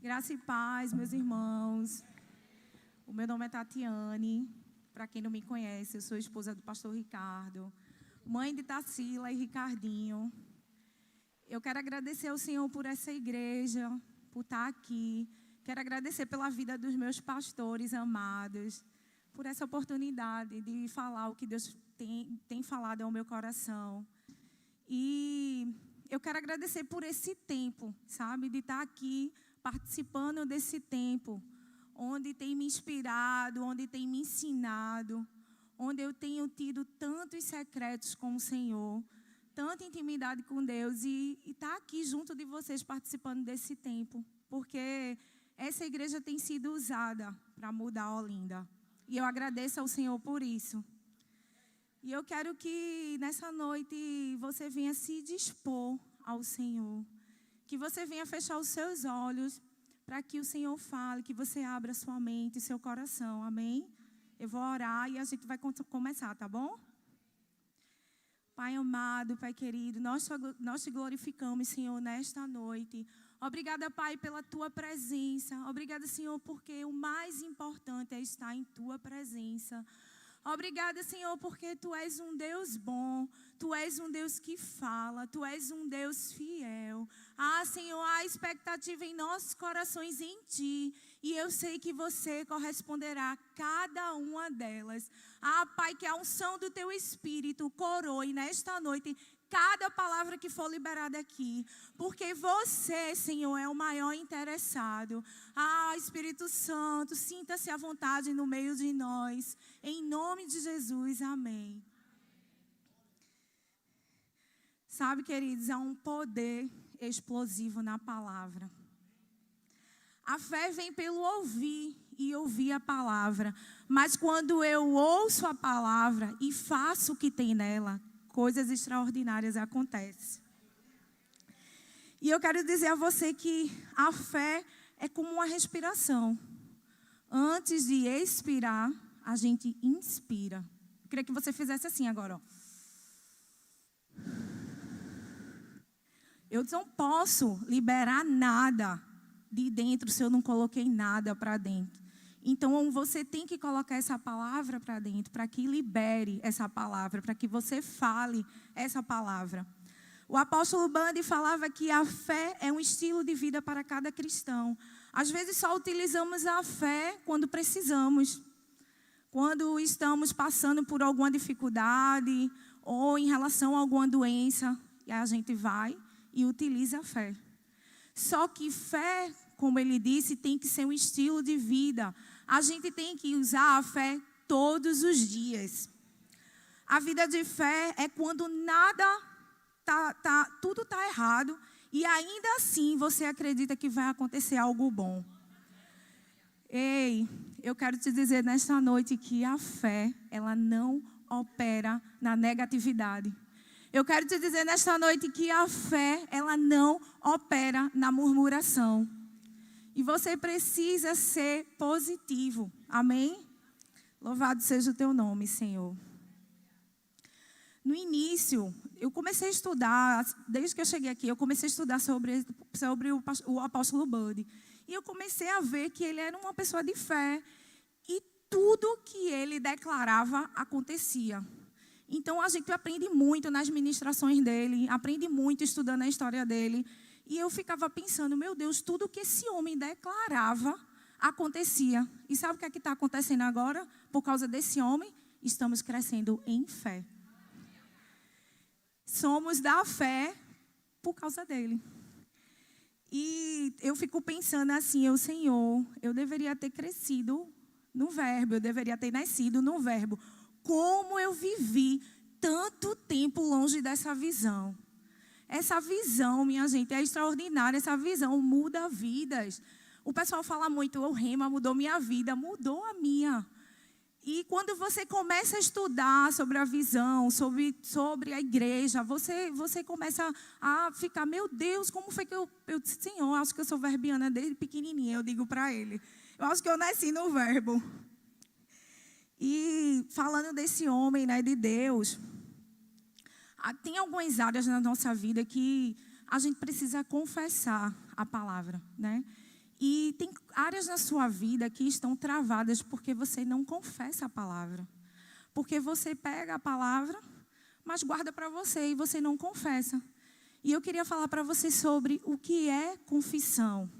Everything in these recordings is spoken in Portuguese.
Graça e paz, meus irmãos. O meu nome é Tatiane. Para quem não me conhece, eu sou esposa do pastor Ricardo, mãe de Tarsila e Ricardinho. Eu quero agradecer ao Senhor por essa igreja, por estar aqui. Quero agradecer pela vida dos meus pastores amados, por essa oportunidade de falar o que Deus tem falado ao meu coração. E eu quero agradecer por esse tempo, sabe, de estar aqui participando desse tempo, onde tem me inspirado, onde tem me ensinado, onde eu tenho tido tantos secretos com o Senhor, tanta intimidade com Deus e estar aqui junto de vocês participando desse tempo, porque essa igreja tem sido usada para mudar a Olinda. E eu agradeço ao Senhor por isso. E eu quero que nessa noite você venha se dispor ao Senhor. Que você venha fechar os seus olhos para que o Senhor fale, que você abra sua mente e seu coração. Amém? Eu vou orar e a gente vai começar, tá bom? Pai amado, Pai querido, nós te glorificamos, Senhor, nesta noite. Obrigada, Pai, pela Tua presença. Obrigada, Senhor, porque o mais importante é estar em Tua presença. Obrigada, Senhor, porque Tu és um Deus bom, Tu és um Deus que fala, Tu és um Deus fiel. Senhor, há expectativa em nossos corações em Ti, e eu sei que Você corresponderá a cada uma delas. Pai, que a unção do Teu Espírito coroe nesta noite cada palavra que for liberada aqui, porque Você, Senhor, é o maior interessado. Espírito Santo, sinta-se à vontade no meio de nós. Em nome de Jesus, amém. Sabe, queridos, há um poder explosivo na palavra. A fé vem pelo ouvir e ouvir a palavra. Mas quando eu ouço a palavra e faço o que tem nela, coisas extraordinárias acontecem. E eu quero dizer a você que a fé é como uma respiração. Antes de expirar, a gente inspira. Eu queria que você fizesse assim agora, ó. Eu não posso liberar nada de dentro se eu não coloquei nada para dentro. Então, você tem que colocar essa palavra para dentro, para que libere essa palavra, para que você fale essa palavra. O apóstolo Bundy falava que a fé é um estilo de vida para cada cristão. Às vezes só utilizamos a fé quando precisamos. Quando estamos passando por alguma dificuldade ou em relação a alguma doença, e a gente vai e utiliza a fé. Só que fé, como ele disse, tem que ser um estilo de vida. A gente tem que usar a fé todos os dias. A vida de fé é quando tudo está errado e ainda assim você acredita que vai acontecer algo bom. Ei, eu quero te dizer nesta noite que a fé, ela não opera na negatividade. Eu quero te dizer nesta noite que a fé, ela não opera na murmuração. E você precisa ser positivo. Amém? Louvado seja o teu nome, Senhor. No início, eu comecei a estudar, desde que eu cheguei aqui, eu comecei a estudar sobre o apóstolo Bundy. E eu comecei a ver que ele era uma pessoa de fé. E tudo que ele declarava acontecia. Então, a gente aprende muito nas ministrações dele, aprende muito estudando a história dele. E eu ficava pensando, meu Deus, tudo que esse homem declarava acontecia. E sabe o que é que está acontecendo agora? Por causa desse homem, estamos crescendo em fé. Somos da fé por causa dele. E eu fico pensando assim, Senhor, eu deveria ter crescido no verbo, eu deveria ter nascido no verbo. Como eu vivi tanto tempo longe dessa visão. Essa visão, minha gente, é extraordinária. Essa visão muda vidas. O pessoal fala muito, o Rema mudou minha vida. Mudou a minha. E quando você começa a estudar sobre a visão, sobre a igreja, você começa a ficar, meu Deus, como foi que eu disse, Senhor, acho que eu sou verbiana desde pequenininha. Eu digo para ele, eu acho que eu nasci no verbo. E falando desse homem, né, de Deus, tem algumas áreas na nossa vida que a gente precisa confessar a palavra, né? E tem áreas na sua vida que estão travadas porque você não confessa a palavra. Porque você pega a palavra, mas guarda para você e você não confessa. E eu queria falar para você sobre o que é confissão.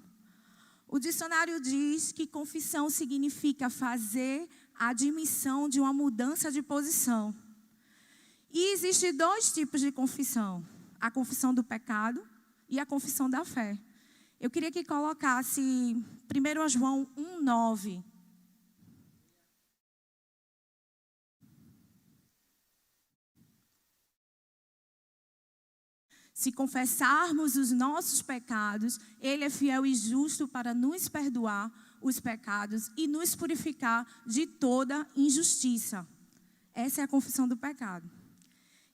O dicionário diz que confissão significa fazer a admissão de uma mudança de posição. E existem 2 tipos de confissão. A confissão do pecado e a confissão da fé. Eu queria que colocasse 1 João 1,9. Se confessarmos os nossos pecados, Ele é fiel e justo para nos perdoar os pecados e nos purificar de toda injustiça. Essa é a confissão do pecado.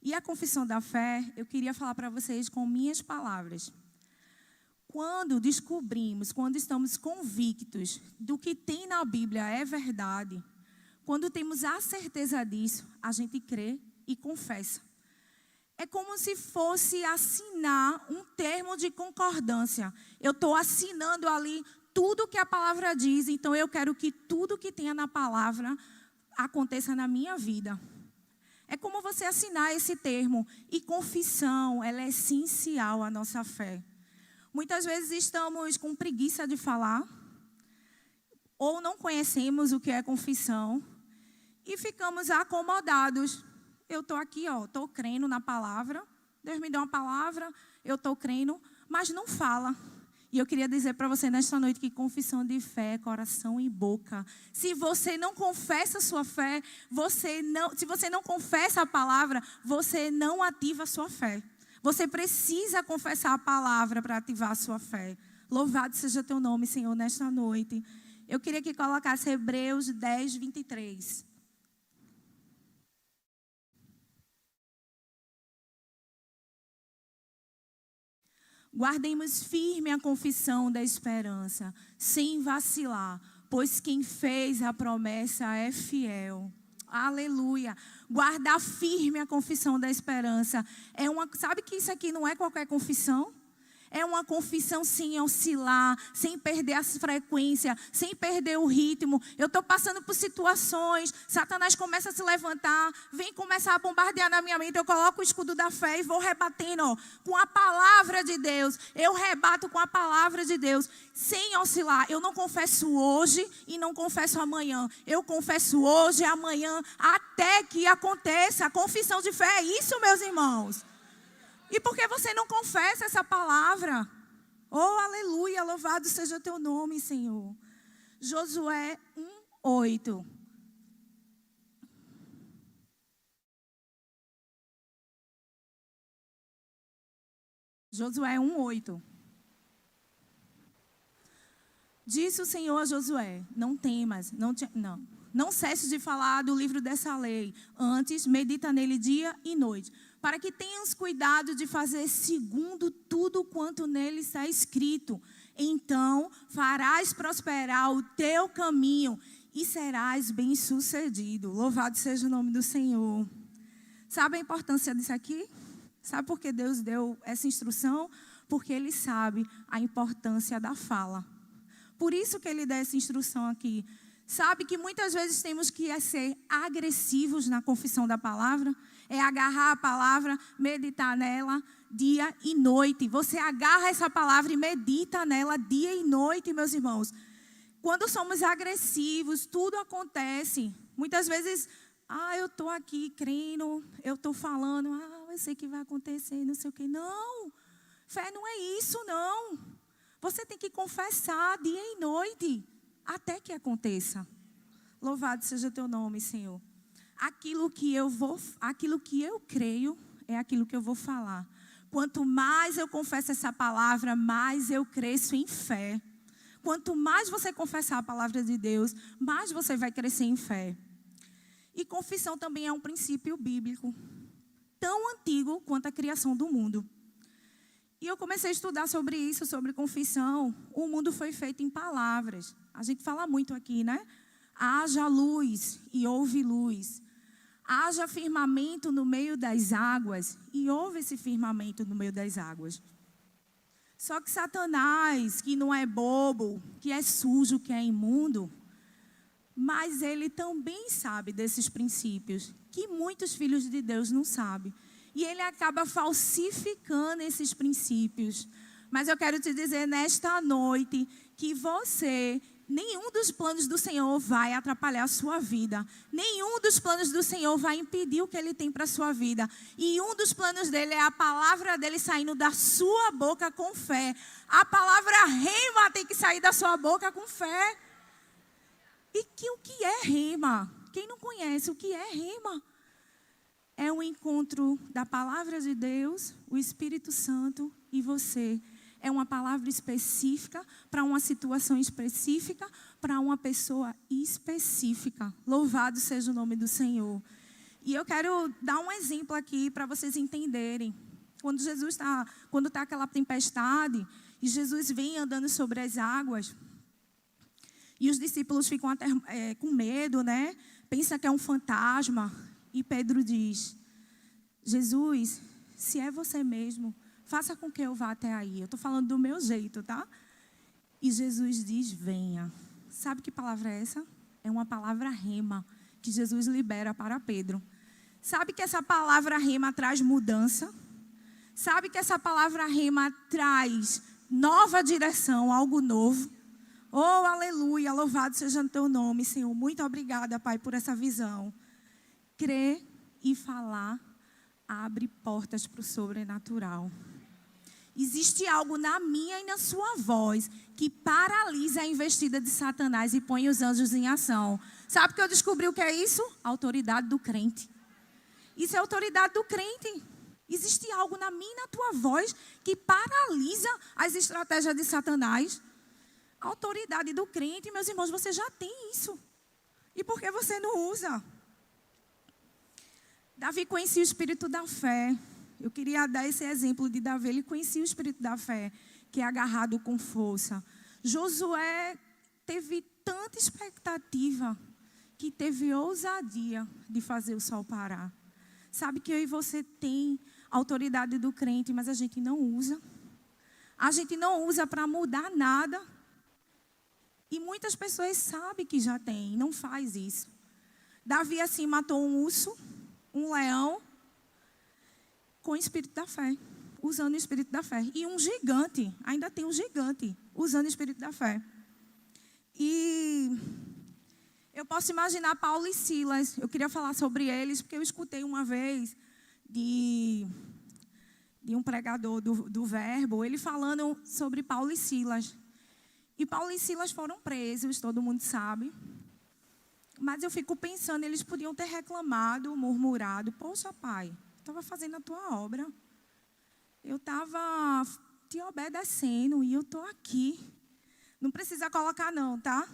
E a confissão da fé, eu queria falar para vocês com minhas palavras. Quando descobrimos, quando estamos convictos do que tem na Bíblia é verdade, quando temos a certeza disso, a gente crê e confessa. É como se fosse assinar um termo de concordância. Eu estou assinando ali tudo que a palavra diz, então eu quero que tudo que tenha na palavra aconteça na minha vida. É como você assinar esse termo. E confissão, ela é essencial à nossa fé. Muitas vezes estamos com preguiça de falar, ou não conhecemos o que é confissão, e ficamos acomodados. Eu estou aqui, estou crendo na palavra, Deus me deu uma palavra, eu estou crendo, mas não fala. E eu queria dizer para você nesta noite que confissão de fé é coração e boca. Se você não confessa a sua fé, se você não confessa a palavra, você não ativa a sua fé. Você precisa confessar a palavra para ativar a sua fé. Louvado seja teu nome, Senhor, nesta noite. Eu queria que colocasse Hebreus 10, 23. Guardemos firme a confissão da esperança, sem vacilar, pois quem fez a promessa é fiel. Aleluia. Guardar firme a confissão da esperança. Sabe que isso aqui não é qualquer confissão? É uma confissão sem oscilar, sem perder a frequência, sem perder o ritmo. Eu estou passando por situações, Satanás começa a se levantar, vem começar a bombardear na minha mente. Eu coloco o escudo da fé e vou rebatendo com a palavra de Deus. Eu rebato com a palavra de Deus, sem oscilar. Eu não confesso hoje e não confesso amanhã. Eu confesso hoje e amanhã, até que aconteça. A confissão de fé é isso, meus irmãos. E por que você não confessa essa palavra? Oh, aleluia, louvado seja teu nome, Senhor. Josué 1:8. Josué 1:8. Disse o Senhor a Josué: não temas, não cesses de falar do livro dessa lei. Antes, medita nele dia e noite, para que tenhas cuidado de fazer segundo tudo quanto nele está escrito. Então farás prosperar o teu caminho e serás bem-sucedido. Louvado seja o nome do Senhor. Sabe a importância disso aqui? Sabe por que Deus deu essa instrução? Porque Ele sabe a importância da fala. Por isso que Ele dá essa instrução aqui. Sabe que muitas vezes temos que ser agressivos na confissão da palavra? É agarrar a palavra, meditar nela dia e noite. Você agarra essa palavra e medita nela dia e noite, meus irmãos. Quando somos agressivos, tudo acontece. Muitas vezes, eu estou aqui crendo, eu estou falando, eu sei que vai acontecer, não sei o quê. Não, fé não é isso, não. Você tem que confessar dia e noite, até que aconteça. Louvado seja teu nome, Senhor. Aquilo que eu creio é aquilo que eu vou falar. Quanto mais eu confesso essa palavra, mais eu cresço em fé. Quanto mais você confessar a palavra de Deus, mais você vai crescer em fé. E confissão também é um princípio bíblico, tão antigo quanto a criação do mundo. E eu comecei a estudar sobre isso, sobre confissão. O mundo foi feito em palavras. A gente fala muito aqui, né? Haja luz e houve luz. Haja firmamento no meio das águas e houve esse firmamento no meio das águas. Só que Satanás, que não é bobo, que é sujo, que é imundo, mas ele também sabe desses princípios, que muitos filhos de Deus não sabem. E ele acaba falsificando esses princípios. Mas eu quero te dizer nesta noite que nenhum dos planos do Senhor vai atrapalhar a sua vida. Nenhum dos planos do Senhor vai impedir o que Ele tem para a sua vida. E um dos planos dele é a palavra dele saindo da sua boca com fé. A palavra rema tem que sair da sua boca com fé. E o que é rema? Quem não conhece o que é rema? É o encontro da palavra de Deus, o Espírito Santo e você. É uma palavra específica para uma situação específica, para uma pessoa específica. Louvado seja o nome do Senhor. E eu quero dar um exemplo aqui para vocês entenderem. Quando está aquela tempestade e Jesus vem andando sobre as águas e os discípulos ficam até, com medo, né? Pensa que é um fantasma. E Pedro diz: Jesus, se é você mesmo, faça com que eu vá até aí. Eu estou falando do meu jeito, tá? E Jesus diz: venha. Sabe que palavra é essa? É uma palavra rema que Jesus libera para Pedro. Sabe que essa palavra rema traz mudança? Sabe que essa palavra rema traz nova direção, algo novo? Oh, aleluia, louvado seja o teu nome, Senhor. Muito obrigada, Pai, por essa visão. Crer e falar abre portas para o sobrenatural. Existe algo na minha e na sua voz que paralisa a investida de Satanás e põe os anjos em ação. Sabe que eu descobri o que é isso? A autoridade do crente. Isso é a autoridade do crente. Existe algo na minha e na tua voz que paralisa as estratégias de Satanás. A autoridade do crente, meus irmãos, você já tem isso. E por que você não usa? Davi conhecia o espírito da fé. Eu queria dar esse exemplo de Davi. Ele conhecia o espírito da fé, que é agarrado com força. Josué teve tanta expectativa que teve ousadia de fazer o sol parar. Sabe que eu e você tem a autoridade do crente, mas a gente não usa. A gente não usa para mudar nada. E muitas pessoas sabem que já tem, não faz isso. Davi assim matou um urso, um leão, com o espírito da fé, usando o espírito da fé. E um gigante, ainda tem um gigante, usando o espírito da fé. E eu posso imaginar Paulo e Silas. Eu queria falar sobre eles, porque eu escutei uma vez de um pregador do Verbo, ele falando sobre Paulo e Silas. E Paulo e Silas foram presos, todo mundo sabe. Mas eu fico pensando, eles podiam ter reclamado, murmurado: poxa, pai, eu estava fazendo a tua obra. Eu estava te obedecendo e eu estou aqui. Não precisa colocar não, tá?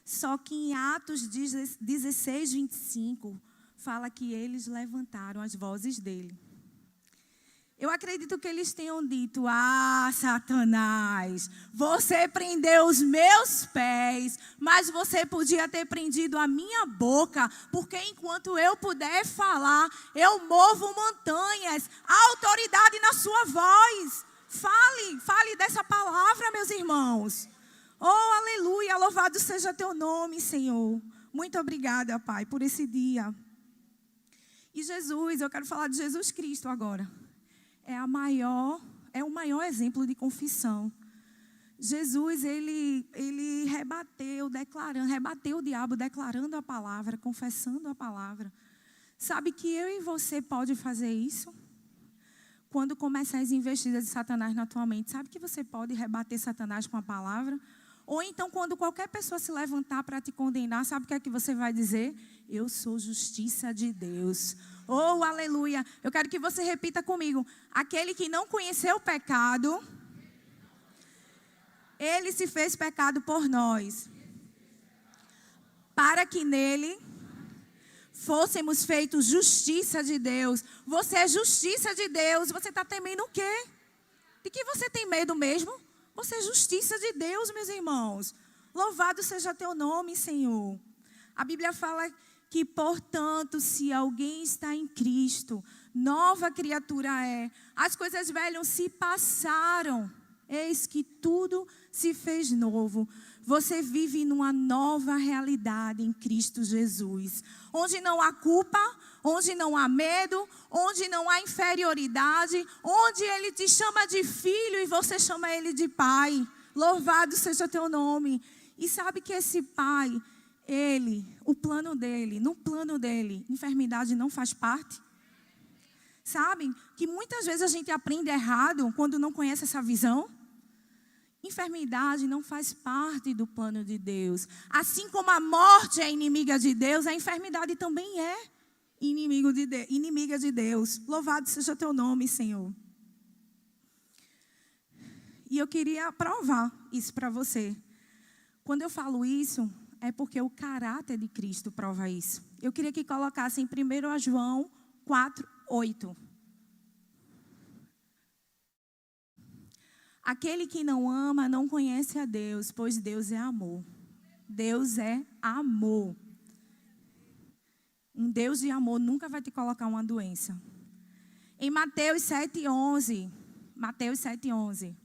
Só que em Atos 16, 25, fala que eles levantaram as vozes dele. Eu acredito que eles tenham dito: ah, Satanás, você prendeu os meus pés, mas você podia ter prendido a minha boca, porque enquanto eu puder falar, eu movo montanhas. Há autoridade na sua voz. Fale dessa palavra, meus irmãos. Oh, aleluia, louvado seja teu nome, Senhor. Muito obrigada, Pai, por esse dia. E Jesus, eu quero falar de Jesus Cristo agora. É o maior exemplo de confissão. Jesus, ele rebateu o diabo declarando a palavra, confessando a palavra. Sabe que eu e você pode fazer isso? Quando começar as investidas de Satanás na tua mente, sabe que você pode rebater Satanás com a palavra? Ou então, quando qualquer pessoa se levantar para te condenar, sabe o que é que você vai dizer? Eu sou justiça de Deus. Oh, aleluia. Eu quero que você repita comigo. Aquele que não conheceu o pecado, ele se fez pecado por nós, para que nele fôssemos feitos justiça de Deus. Você é justiça de Deus. Você está temendo o quê? De que você tem medo mesmo? Você é justiça de Deus, meus irmãos. Louvado seja teu nome, Senhor. A Bíblia fala que, portanto, se alguém está em Cristo, nova criatura é. As coisas velhas se passaram. Eis que tudo se fez novo. Você vive numa nova realidade em Cristo Jesus, onde não há culpa, onde não há medo, onde não há inferioridade, onde Ele te chama de filho e você chama Ele de pai. Louvado seja teu nome. E sabe que esse pai, no plano dele, enfermidade não faz parte? Sabe que muitas vezes a gente aprende errado quando não conhece essa visão? Enfermidade não faz parte do plano de Deus. Assim como a morte é inimiga de Deus, a enfermidade também é inimiga de Deus. Louvado seja teu nome, Senhor. E eu queria provar isso para você. Quando eu falo isso, é porque o caráter de Cristo prova isso. Eu queria que colocassem 1 João 4:8. Aquele que não ama não conhece a Deus, pois Deus é amor. Deus é amor. Um Deus de amor nunca vai te colocar uma doença. Em Mateus 7:11. Mateus 7:11.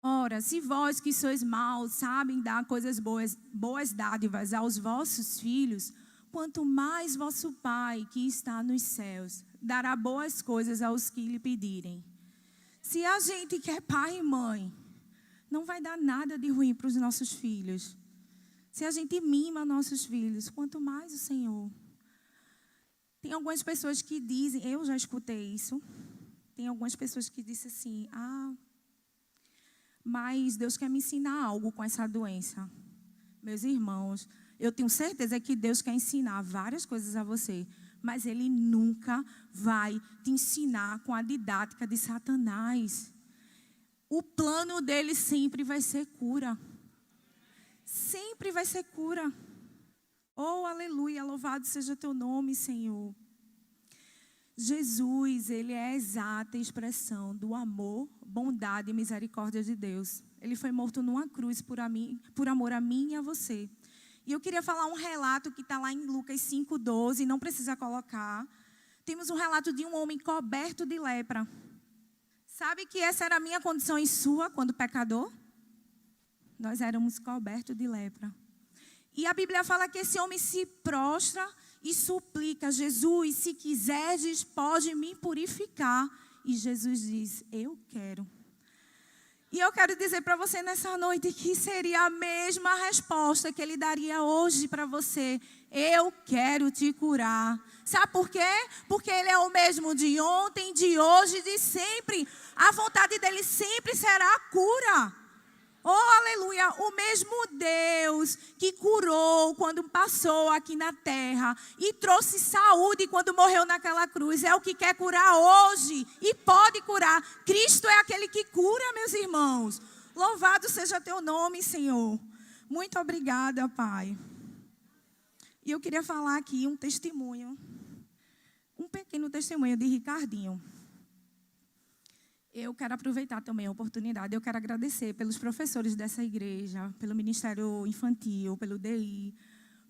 Ora, se vós que sois maus sabem dar coisas boas dádivas aos vossos filhos, quanto mais vosso Pai que está nos céus dará boas coisas aos que lhe pedirem. Se a gente quer pai e mãe, não vai dar nada de ruim para os nossos filhos. Se a gente mima nossos filhos, quanto mais o Senhor. Tem algumas pessoas que dizem, eu já escutei isso, tem algumas pessoas que dizem assim, mas Deus quer me ensinar algo com essa doença. Meus irmãos, eu tenho certeza que Deus quer ensinar várias coisas a você, mas Ele nunca vai te ensinar com a didática de Satanás. O plano dele sempre vai ser cura. Sempre vai ser cura. Oh, aleluia, louvado seja teu nome, Senhor. Jesus, Ele é a exata expressão do amor, bondade e misericórdia de Deus. Ele foi morto numa cruz por amor a mim e a você. E eu queria falar um relato que está lá em Lucas 5:12, não precisa colocar. Temos um relato de um homem coberto de lepra. Sabe que essa era a minha condição e sua quando pecador? Nós éramos cobertos de lepra. E a Bíblia fala que esse homem se prostra e suplica, Jesus, se quiseres, pode me purificar. E Jesus diz, eu quero. E eu quero dizer para você nessa noite que seria a mesma resposta que Ele daria hoje para você. Eu quero te curar. Sabe por quê? Porque Ele é o mesmo de ontem, de hoje e de sempre. A vontade dEle sempre será a cura. Oh, aleluia, o mesmo Deus que curou quando passou aqui na terra e trouxe saúde quando morreu naquela cruz, é o que quer curar hoje e pode curar. Cristo é aquele que cura, meus irmãos. Louvado seja teu nome, Senhor. Muito obrigada, Pai. E eu queria falar aqui um testemunho, um pequeno testemunho de Ricardinho. Eu quero aproveitar também a oportunidade, eu quero agradecer pelos professores dessa igreja, pelo Ministério Infantil, pelo DI,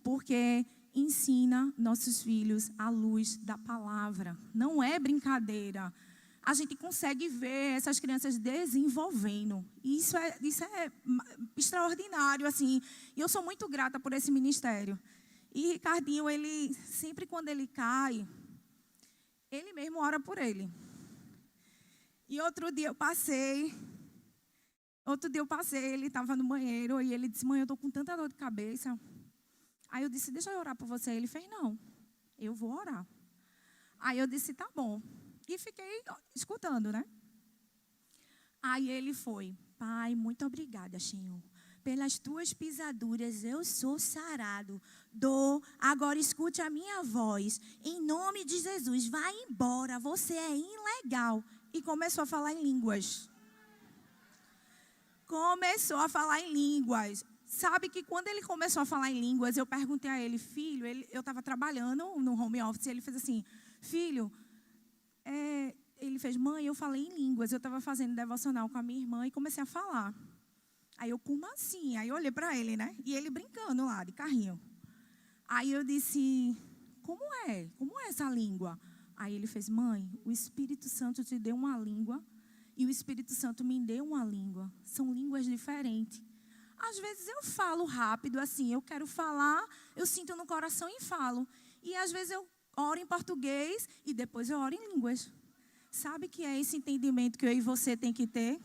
porque ensina nossos filhos à luz da palavra. Não é brincadeira. A gente consegue ver essas crianças desenvolvendo. Isso é extraordinário, assim. E eu sou muito grata por esse ministério. E Ricardinho, ele sempre quando ele cai, ele mesmo ora por ele. E outro dia eu passei, ele estava no banheiro e ele disse, mãe, eu estou com tanta dor de cabeça. Aí eu disse, deixa eu orar por você. Ele fez, não, eu vou orar. Aí eu disse, tá bom. E fiquei escutando, né? Aí ele foi, Pai, muito obrigada, Senhor. Pelas tuas pisaduras eu sou sarado. Agora escute a minha voz. Em nome de Jesus, vai embora, você é ilegal. E começou a falar em línguas. Sabe que quando ele começou a falar em línguas, eu perguntei a ele, filho, eu estava trabalhando no home office, e ele fez assim, filho, ele fez, mãe, eu falei em línguas, eu estava fazendo devocional com a minha irmã e comecei a falar. Aí eu, como assim? Aí eu olhei para ele, né? E ele brincando lá, de carrinho. Aí eu disse, como é? Como é essa língua? Aí ele fez, mãe, o Espírito Santo te deu uma língua e o Espírito Santo me deu uma língua. São línguas diferentes. Às vezes eu falo rápido, assim, eu quero falar, eu sinto no coração e falo. E às vezes eu oro em português e depois eu oro em línguas. Sabe que é esse entendimento que eu e você tem que ter?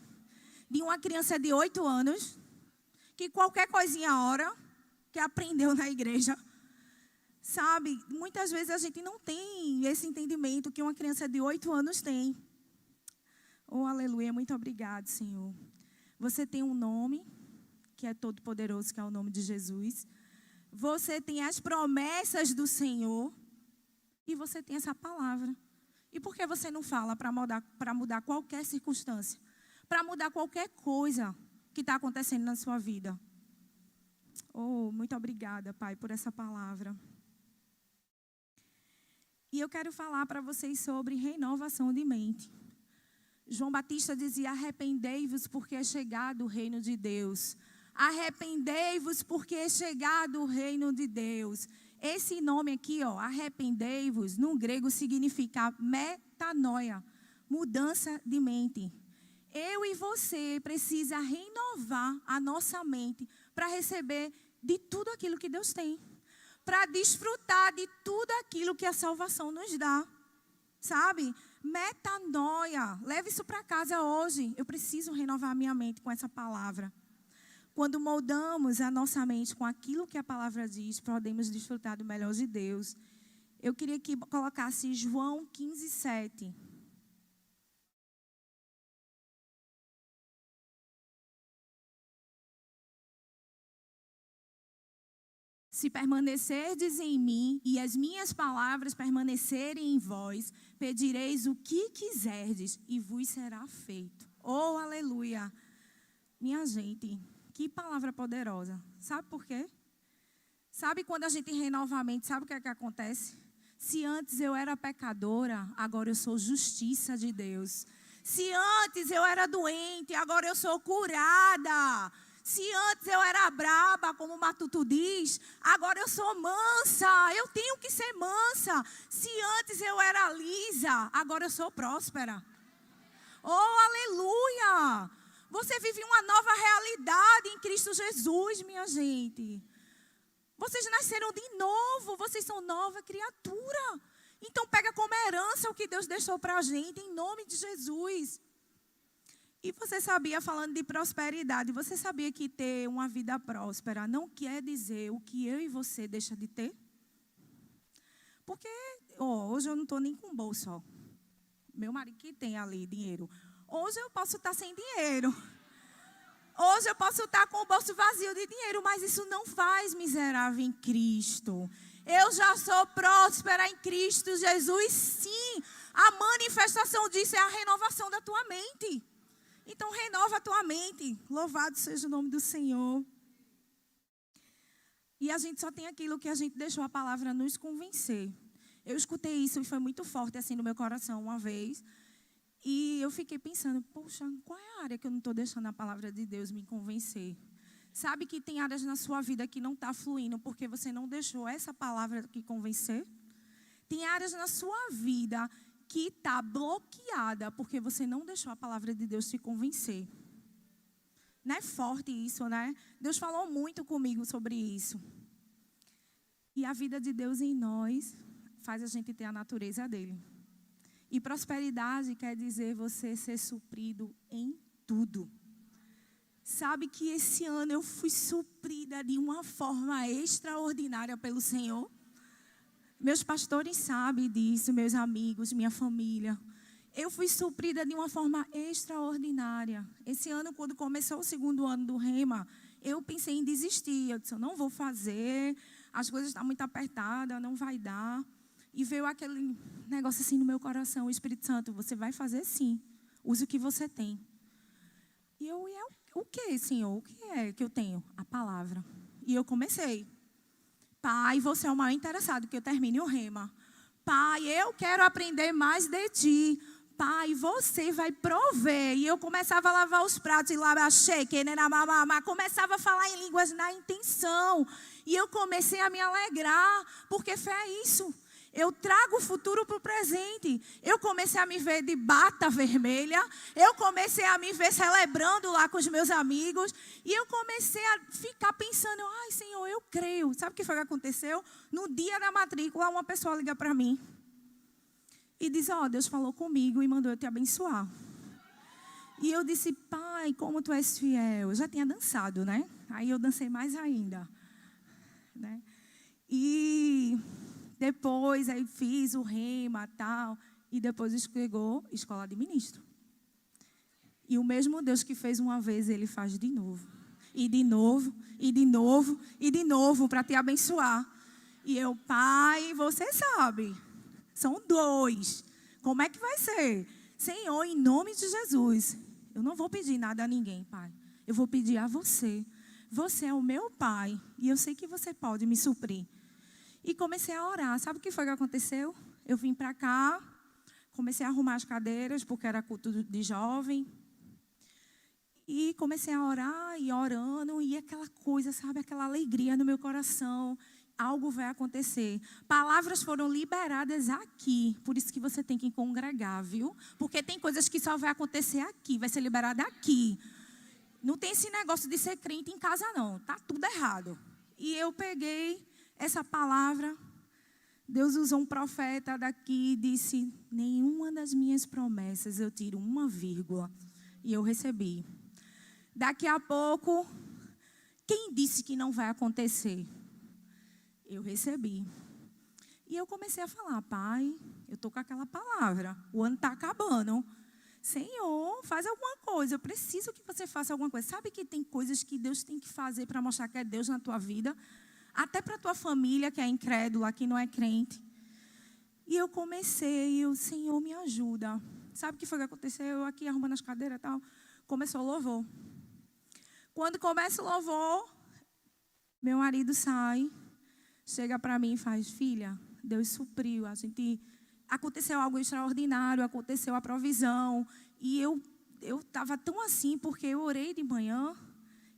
De uma criança de 8 anos, que qualquer coisinha ora, que aprendeu na igreja. Sabe, muitas vezes a gente não tem esse entendimento que uma criança de 8 anos tem. Oh, aleluia, muito obrigado, Senhor. Você tem um nome que é todo poderoso, que é o nome de Jesus. Você tem as promessas do Senhor e você tem essa palavra. E por que você não fala para mudar qualquer circunstância? Para mudar qualquer coisa que está acontecendo na sua vida? Oh, muito obrigada, Pai, por essa palavra. E eu quero falar para vocês sobre renovação de mente. João Batista dizia, arrependei-vos porque é chegado o reino de Deus. Arrependei-vos porque é chegado o reino de Deus. Esse nome aqui, ó, arrependei-vos, no grego significa metanoia, mudança de mente. Eu e você precisa renovar a nossa mente para receber de tudo aquilo que Deus tem. Para desfrutar de tudo aquilo que a salvação nos dá. Sabe? Metanoia. Leve isso para casa hoje. Eu preciso renovar a minha mente com essa palavra. Quando moldamos a nossa mente com aquilo que a palavra diz, podemos desfrutar do melhor de Deus. Eu queria que colocasse João 15:7. Se permanecerdes em mim e as minhas palavras permanecerem em vós, pedireis o que quiserdes e vos será feito. Oh, aleluia! Minha gente, que palavra poderosa. Sabe por quê? Sabe quando a gente renova a mente, sabe o que é que acontece? Se antes eu era pecadora, agora eu sou justiça de Deus. Se antes eu era doente, agora eu sou curada. Se antes eu era braba, como o Matuto diz, agora eu sou mansa. Eu tenho que ser mansa. Se antes eu era lisa, agora eu sou próspera. Oh, aleluia! Você vive uma nova realidade em Cristo Jesus, minha gente. Vocês nasceram de novo, vocês são nova criatura. Então pega como herança o que Deus deixou para a gente, em nome de Jesus. E você sabia, falando de prosperidade, você sabia que ter uma vida próspera não quer dizer o que eu e você deixa de ter? Porque hoje eu não estou nem com bolsa. Ó. Meu marido que tem ali dinheiro. Hoje eu posso estar sem dinheiro. Hoje eu posso estar com o bolso vazio de dinheiro, mas isso não faz miserável em Cristo. Eu já sou próspera em Cristo Jesus, sim. A manifestação disso é a renovação da tua mente. Então, renova a tua mente. Louvado seja o nome do Senhor. E a gente só tem aquilo que a gente deixou a palavra nos convencer. Eu escutei isso e foi muito forte assim no meu coração uma vez. E eu fiquei pensando, poxa, qual é a área que eu não estou deixando a palavra de Deus me convencer? Sabe que tem áreas na sua vida que não está fluindo porque você não deixou essa palavra te convencer? Tem áreas na sua vida que está bloqueada porque você não deixou a palavra de Deus te convencer. Não é forte isso, né? Deus falou muito comigo sobre isso. E a vida de Deus em nós faz a gente ter a natureza dele. E prosperidade quer dizer você ser suprido em tudo. Sabe que esse ano eu fui suprida de uma forma extraordinária pelo Senhor? Meus pastores sabem disso, meus amigos, minha família. Eu fui suprida de uma forma extraordinária. Esse ano, quando começou o 2º ano do Rema, eu pensei em desistir. Eu disse, eu não vou fazer, as coisas estão muito apertadas, não vai dar. E veio aquele negócio assim no meu coração, o Espírito Santo, você vai fazer sim, use o que você tem. E eu, o que, Senhor? O que é que eu tenho? A palavra. E eu comecei. Pai, você é o maior interessado que eu termine o Rema. Pai, eu quero aprender mais de ti. Pai, você vai prover. E eu começava a lavar os pratos e começava a falar em línguas na intenção. E eu comecei a me alegrar, porque fé é isso. Eu trago o futuro para o presente. Eu comecei a me ver de bata vermelha. Eu comecei a me ver celebrando lá com os meus amigos. E eu comecei a ficar pensando, ai, Senhor, eu creio. Sabe o que foi que aconteceu? No dia da matrícula, uma pessoa liga para mim e diz, Deus falou comigo e mandou eu te abençoar. E eu disse, Pai, como tu és fiel. Eu já tinha dançado, né? Aí eu dancei mais ainda, né? E depois aí fiz o rema e tal. E depois chegou escola de ministro. E o mesmo Deus que fez uma vez, Ele faz de novo. E de novo, e de novo, e de novo, para te abençoar. E eu, Pai, você sabe, são 2. Como é que vai ser? Senhor, em nome de Jesus, eu não vou pedir nada a ninguém, Pai. Eu vou pedir a você. Você é o meu Pai. E eu sei que você pode me suprir. E comecei a orar. Sabe o que foi que aconteceu? Eu vim para cá, comecei a arrumar as cadeiras, porque era culto de jovem. E comecei a orar e orando. E aquela coisa, sabe? Aquela alegria no meu coração. Algo vai acontecer. Palavras foram liberadas aqui. Por isso que você tem que congregar, viu? Porque tem coisas que só vai acontecer aqui. Vai ser liberada aqui. Não tem esse negócio de ser crente em casa, não. Tá tudo errado. E eu peguei essa palavra. Deus usou um profeta daqui e disse, nenhuma das minhas promessas eu tiro uma vírgula. E eu recebi. Daqui a pouco, quem disse que não vai acontecer? Eu recebi. E eu comecei a falar, Pai, eu estou com aquela palavra. O ano está acabando. Senhor, faz alguma coisa. Eu preciso que você faça alguma coisa. Sabe que tem coisas que Deus tem que fazer para mostrar que é Deus na tua vida? Até para a tua família, que é incrédula, que não é crente. E eu comecei, Senhor, me ajuda. Sabe o que foi que aconteceu? Eu aqui arrumando as cadeiras e tal. Começou o louvor. Quando começa o louvor, meu marido sai, chega para mim e faz, filha, Deus supriu. Aconteceu algo extraordinário, aconteceu a provisão. E eu estava tão assim, porque eu orei de manhã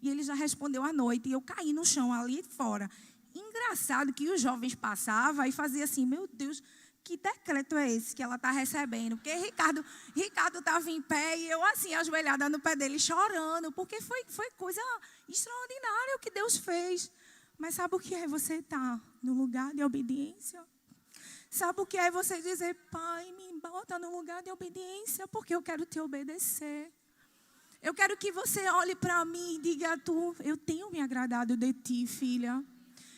e ele já respondeu à noite. E eu caí no chão ali fora. Engraçado que os jovens passavam e faziam assim, meu Deus, que decreto é esse que ela está recebendo? Porque Ricardo estava em pé e eu assim, ajoelhada no pé dele, chorando. Porque foi coisa extraordinária o que Deus fez. Mas sabe o que é você estar no lugar de obediência? Sabe o que é você dizer, Pai, me bota no lugar de obediência, porque eu quero te obedecer. Eu quero que você olhe para mim e diga, eu tenho me agradado de ti, filha.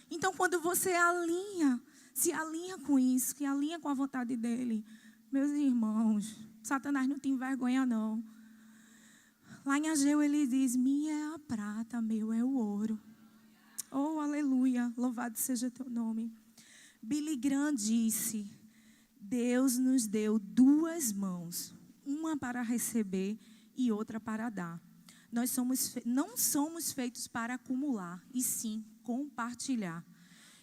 Então, quando você se alinha com isso, que alinha com a vontade dele, meus irmãos, Satanás não tem vergonha, não. Lá em Ageu ele diz, minha é a prata, meu é o ouro. Oh, aleluia, louvado seja teu nome. Billy Graham disse, Deus nos deu 2 mãos, uma para receber e outra para dar. Nós não somos feitos para acumular, e sim compartilhar.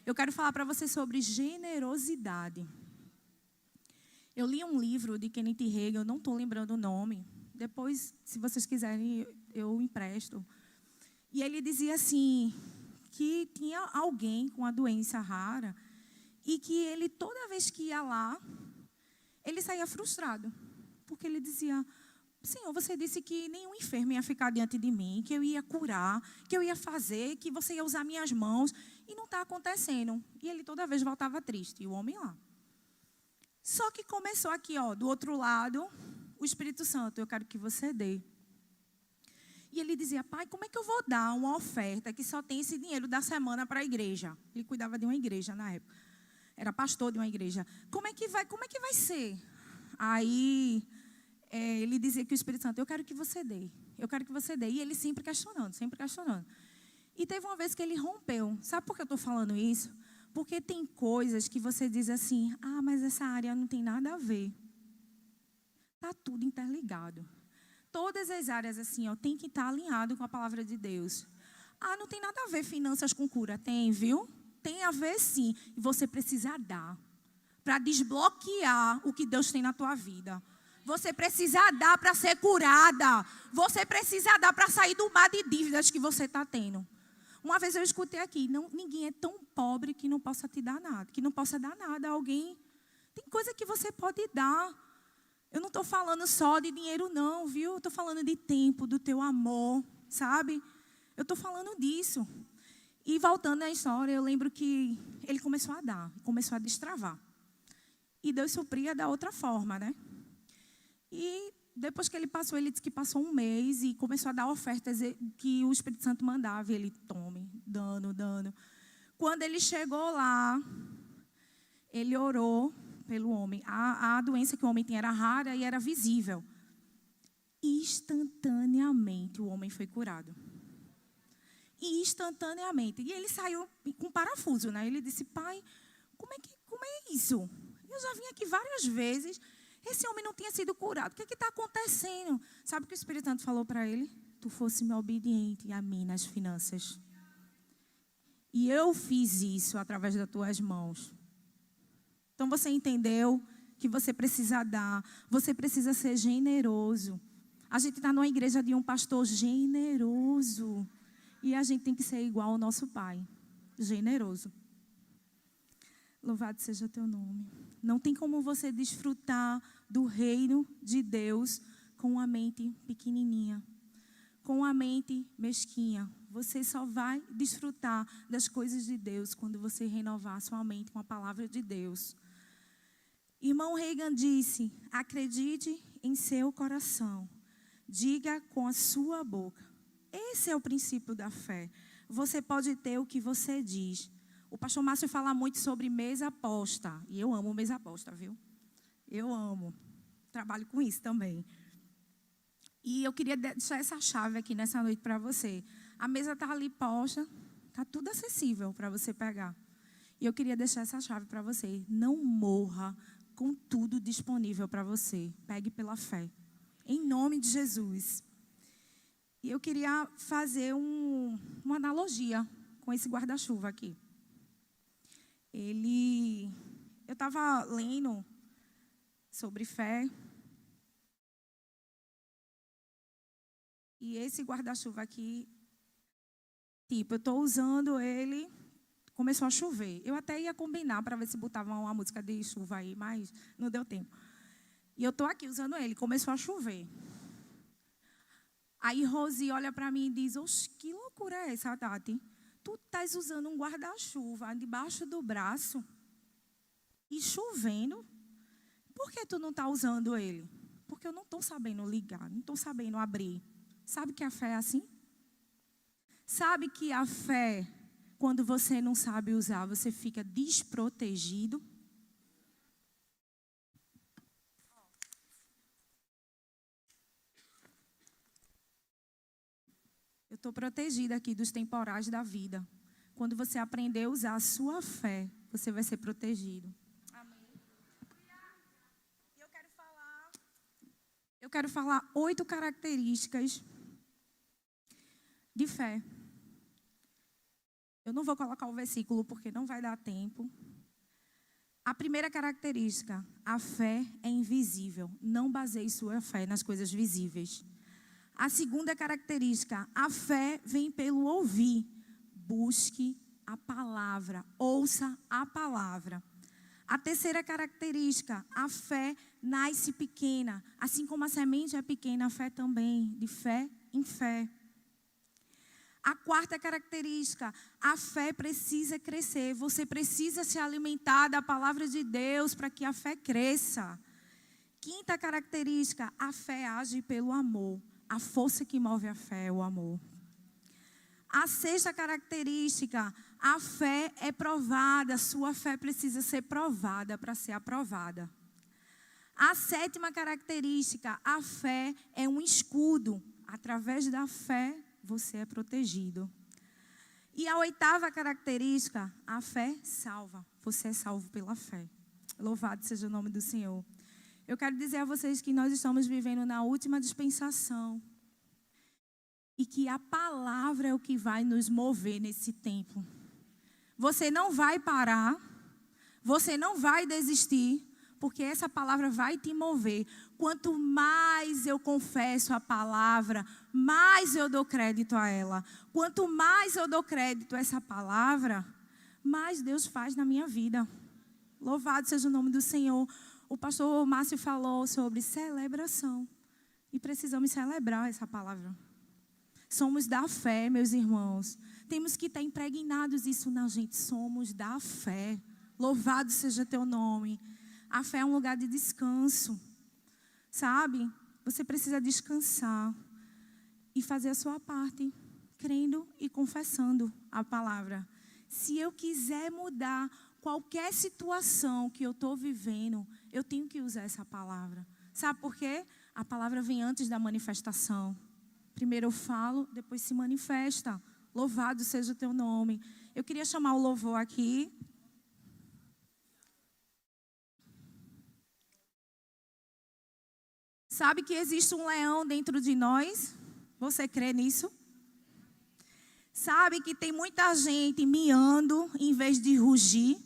Eu quero falar para você sobre generosidade. Eu li um livro de Kenneth Hagin, eu não estou lembrando o nome. Depois, se vocês quiserem, eu empresto. E ele dizia assim, que tinha alguém com uma doença rara e que ele, toda vez que ia lá, ele saía frustrado. Porque ele dizia, Senhor, você disse que nenhum enfermo ia ficar diante de mim, que eu ia curar, que eu ia fazer, que você ia usar minhas mãos. E não está acontecendo. E ele toda vez voltava triste, e o homem lá. Só que começou aqui, do outro lado, o Espírito Santo, eu quero que você dê. E ele dizia, Pai, como é que eu vou dar uma oferta que só tem esse dinheiro da semana para a igreja? Ele cuidava de uma igreja na época. Era pastor de uma igreja. Como é que vai ser? Aí ele dizia que o Espírito Santo, eu quero que você dê. Eu quero que você dê. E ele sempre questionando, sempre questionando. E teve uma vez que ele rompeu. Sabe por que eu estou falando isso? Porque tem coisas que você diz assim, mas essa área não tem nada a ver. Está tudo interligado. Todas as áreas assim, tem que estar alinhado com a palavra de Deus. Não tem nada a ver finanças com cura. Tem, viu? Tem a ver sim. E você precisa dar. Para desbloquear o que Deus tem na tua vida. Você precisa dar para ser curada. Você precisa dar para sair do mar de dívidas que você está tendo. Uma vez eu escutei aqui, ninguém é tão pobre que não possa te dar nada, que não possa dar nada a alguém Tem coisa que você pode dar. Eu não estou falando só de dinheiro não, viu? Eu estou falando de tempo, do teu amor, sabe? Eu estou falando disso. E voltando à história, eu lembro que ele começou a dar, começou a destravar. E Deus supria da outra forma, né? E depois que ele passou, ele disse que passou um mês e começou a dar ofertas que o Espírito Santo mandava. E ele, tome, dando. Quando ele chegou lá, ele orou pelo homem. A doença que o homem tinha era rara e era visível. Instantaneamente, o homem foi curado. Instantaneamente. E ele saiu com parafuso, né? Ele disse, pai, como é isso? Eu já vim aqui várias vezes. Esse homem não tinha sido curado. O que está acontecendo? Sabe o que o Espírito Santo falou para ele? Tu fosse-me obediente a mim nas finanças. E eu fiz isso através das tuas mãos. Então você entendeu que você precisa dar. Você precisa ser generoso. A gente está numa igreja de um pastor generoso. E a gente tem que ser igual ao nosso pai. Generoso. Louvado seja teu nome. Não tem como você desfrutar do reino de Deus com a mente pequenininha, com a mente mesquinha. Você só vai desfrutar das coisas de Deus quando você renovar sua mente com a palavra de Deus. Irmão Reagan disse, acredite em seu coração, diga com a sua boca. Esse é o princípio da fé. Você pode ter o que você diz. O pastor Márcio fala muito sobre mesa posta. E eu amo mesa posta, viu? Eu amo. Trabalho com isso também. E eu queria deixar essa chave aqui nessa noite para você. A mesa está ali posta. Está tudo acessível para você pegar. E eu queria deixar essa chave para você. Não morra com tudo disponível para você. Pegue pela fé. Em nome de Jesus. E eu queria fazer uma analogia com esse guarda-chuva aqui. Eu estava lendo sobre fé. E esse guarda-chuva aqui, tipo, eu estou usando ele, começou a chover. Eu até ia combinar para ver se botava uma música de chuva aí, mas não deu tempo. E eu estou aqui usando ele, começou a chover. Aí Rosi olha para mim e diz, oxe, que loucura é essa, Tati? Tu estás usando um guarda-chuva debaixo do braço e chovendo. Por que tu não está usando ele? Porque eu não estou sabendo ligar, não estou sabendo abrir. Sabe que a fé é assim? Sabe que a fé, quando você não sabe usar, você fica desprotegido? Eu estou protegida aqui dos temporais da vida. Quando você aprender a usar a sua fé, você vai ser protegido. Amém. Eu quero falar 8 características de fé. Eu não vou colocar o versículo porque não vai dar tempo. A primeira característica, a fé é invisível. Não baseie sua fé nas coisas visíveis. A segunda característica, a fé vem pelo ouvir. Busque a palavra, ouça a palavra. A terceira característica, a fé nasce pequena. Assim como a semente é pequena, a fé também, de fé em fé. A quarta característica, a fé precisa crescer. Você precisa se alimentar da palavra de Deus para que a fé cresça. Quinta característica, a fé age pelo amor. A força que move a fé é o amor. A sexta característica, a fé é provada. Sua fé precisa ser provada para ser aprovada. A sétima característica, a fé é um escudo. Através da fé, você é protegido. E a oitava característica, a fé salva. Você é salvo pela fé. Louvado seja o nome do Senhor. Eu quero dizer a vocês que nós estamos vivendo na última dispensação. E que a palavra é o que vai nos mover nesse tempo. Você não vai parar. Você não vai desistir. Porque essa palavra vai te mover. Quanto mais eu confesso a palavra, mais eu dou crédito a ela. Quanto mais eu dou crédito a essa palavra, mais Deus faz na minha vida. Louvado seja o nome do Senhor. O pastor Márcio falou sobre celebração. E precisamos celebrar essa palavra. Somos da fé, meus irmãos. Temos que estar impregnados isso na gente. Somos da fé. Louvado seja teu nome. A fé é um lugar de descanso. Sabe? Você precisa descansar e fazer a sua parte, crendo e confessando a palavra. Se eu quiser mudar qualquer situação que eu estou vivendo, eu tenho que usar essa palavra. Sabe por quê? A palavra vem antes da manifestação. Primeiro eu falo, depois se manifesta. Louvado seja o teu nome. Eu queria chamar o louvor aqui. Sabe que existe um leão dentro de nós? Você crê nisso? Sabe que tem muita gente miando em vez de rugir?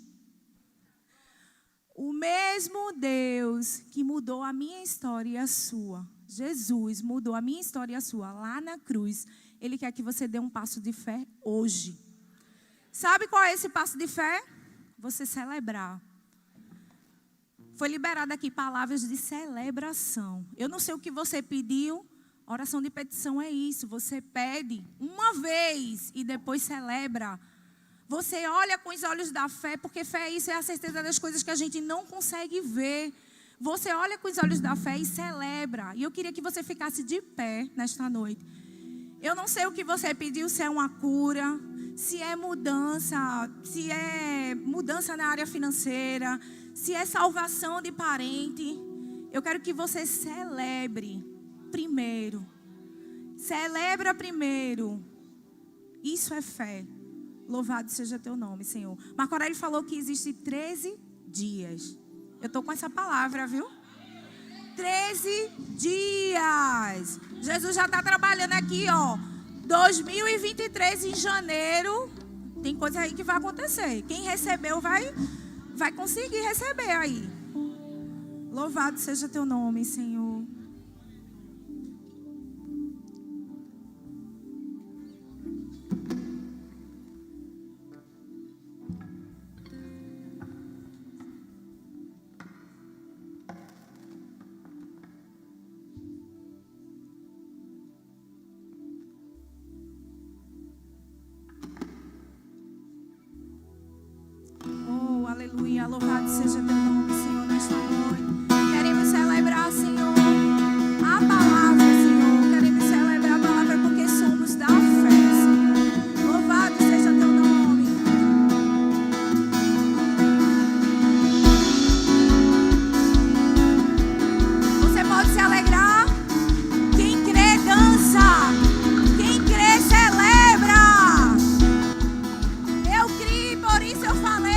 O mesmo Deus que mudou a minha história e a sua, Jesus mudou a minha história e a sua lá na cruz. Ele quer que você dê um passo de fé hoje. Sabe qual é esse passo de fé? Você celebrar. Foi liberada aqui palavras de celebração. Eu não sei o que você pediu. Oração de petição é isso. Você pede uma vez e depois celebra. Você olha com os olhos da fé, porque fé é isso, é a certeza das coisas que a gente não consegue ver. Você olha com os olhos da fé e celebra. E eu queria que você ficasse de pé nesta noite. Eu não sei o que você pediu, se é uma cura, se é mudança na área financeira, se é salvação de parente. Eu quero que você celebre primeiro. Celebra primeiro. Isso é fé. Louvado seja teu nome, Senhor. Marco Aurélio falou que existe 13 dias. Eu estou com essa palavra, viu? 13 dias. Jesus já está trabalhando aqui, ó. 2023 em janeiro. Tem coisa aí que vai acontecer. Quem recebeu vai conseguir receber aí. Louvado seja teu nome, Senhor. Aleluia, louvado seja teu nome, Senhor, nesta noite. Queremos celebrar, Senhor, a palavra, Senhor. Queremos celebrar a palavra porque somos da fé, Senhor. Louvado seja teu nome. Você pode se alegrar. Quem crê, dança. Quem crê, celebra. Eu criei, por isso eu falei.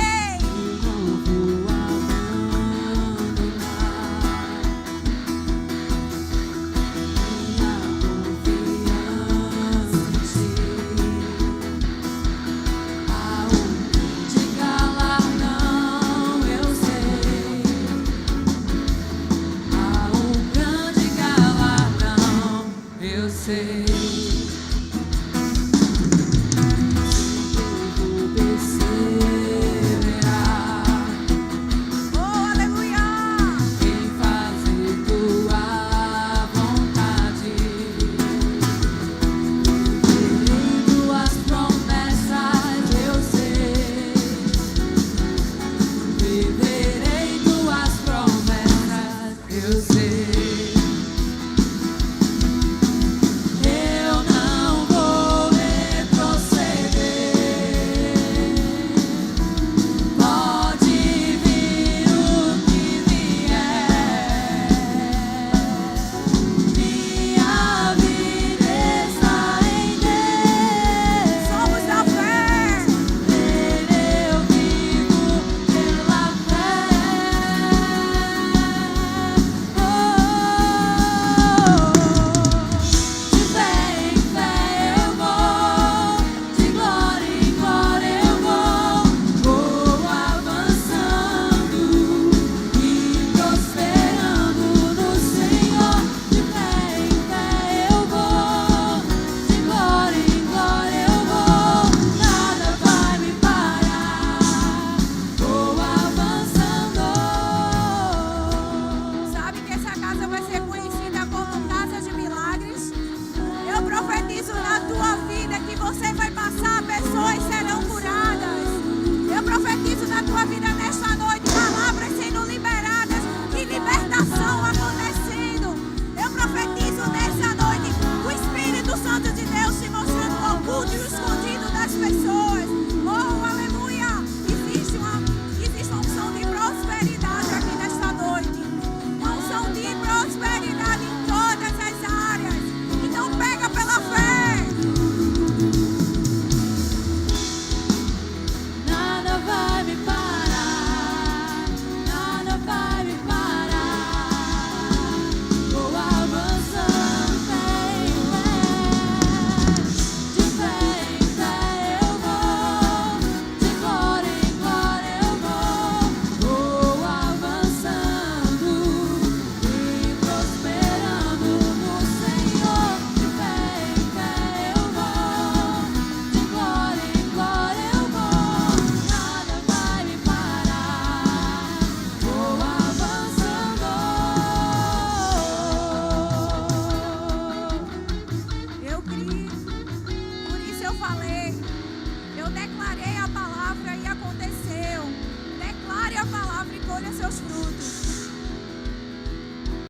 Oh casa vai ser